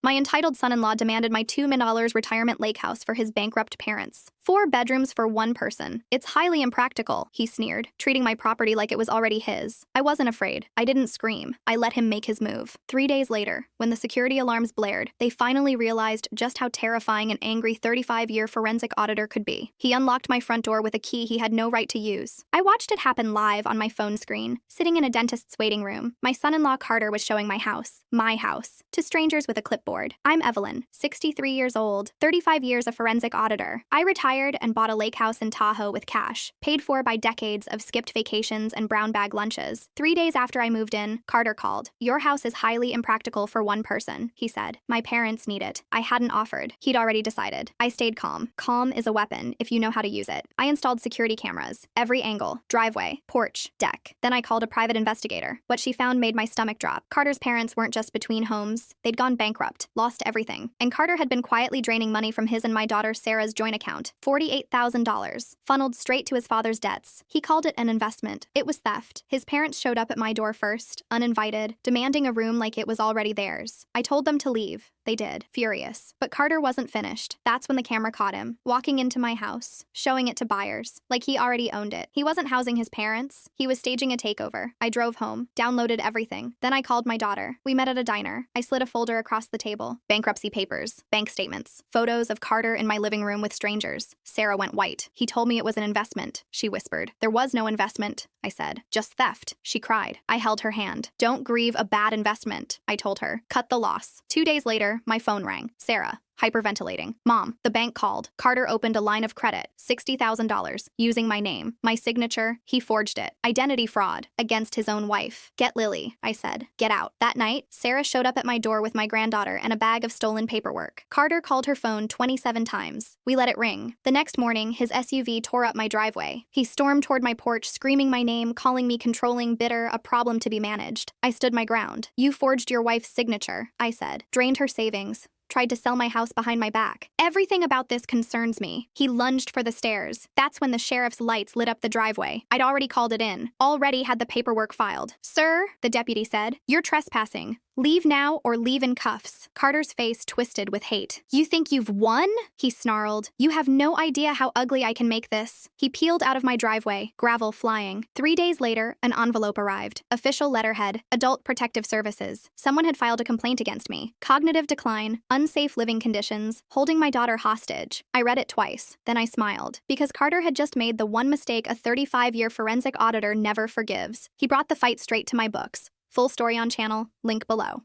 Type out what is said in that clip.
My entitled son-in-law demanded my $2 million retirement lake house for his bankrupt parents. 4 bedrooms for one person. It's highly impractical, he sneered, treating my property like it was already his. I wasn't afraid. I didn't scream. I let him make his move. 3 days later, when the security alarms blared, they finally realized just how terrifying an angry 35-year forensic auditor could be. He unlocked my front door with a key he had no right to use. I watched it happen live on my phone screen, sitting in a dentist's waiting room. My son-in-law Carter was showing my house, to strangers with a clipboard. I'm Evelyn, 63 years old, 35 years a forensic auditor. I retired and bought a lake house in Tahoe with cash, paid for by decades of skipped vacations and brown bag lunches. 3 days after I moved in, Carter called. Your house is highly impractical for one person, he said. My parents need it. I hadn't offered. He'd already decided. I stayed calm. Calm is a weapon if you know how to use it. I installed security cameras, every angle, driveway, porch, deck. Then I called a private investigator. What she found made my stomach drop. Carter's parents weren't just between homes. They'd gone bankrupt, lost everything. And Carter had been quietly draining money from his and my daughter Sarah's joint account. $48,000, funneled straight to his father's debts. He called it an investment. It was theft. His parents showed up at my door first, uninvited, demanding a room like it was already theirs. I told them to leave. They did, furious. But Carter wasn't finished. That's when the camera caught him, walking into my house, showing it to buyers, like he already owned it. He wasn't housing his parents. He was staging a takeover. I drove home, downloaded everything. Then I called my daughter. We met at a diner. I slid a folder across the table. Bankruptcy papers, bank statements, photos of Carter in my living room with strangers. Sarah went white. He told me it was an investment, she whispered. There was no investment, I said. Just theft, she cried. I held her hand. Don't grieve a bad investment, I told her. Cut the loss. 2 days later, my phone rang. Sarah, hyperventilating. Mom, the bank called. Carter opened a line of credit, $60,000, using my name. My signature, he forged it. Identity fraud, against his own wife. Get Lily, I said. Get out. That night, Sarah showed up at my door with my granddaughter and a bag of stolen paperwork. Carter called her phone 27 times. We let it ring. The next morning, his SUV tore up my driveway. He stormed toward my porch, screaming my name, calling me controlling, bitter, a problem to be managed. I stood my ground. You forged your wife's signature, I said. Drained her savings. Tried to sell my house behind my back. Everything about this concerns me. He lunged for the stairs. That's when the sheriff's lights lit up the driveway. I'd already called it in. Already had the paperwork filed. Sir, the deputy said, you're trespassing. Leave now or leave in cuffs. Carter's face twisted with hate. You think you've won? He snarled. You have no idea how ugly I can make this. He peeled out of my driveway, gravel flying. 3 days later, an envelope arrived. Official letterhead, Adult Protective Services. Someone had filed a complaint against me. Cognitive decline, unsafe living conditions, holding my daughter hostage. I read it twice, then I smiled. Because Carter had just made the one mistake a 35-year forensic auditor never forgives. He brought the fight straight to my books. Full story on channel, link below.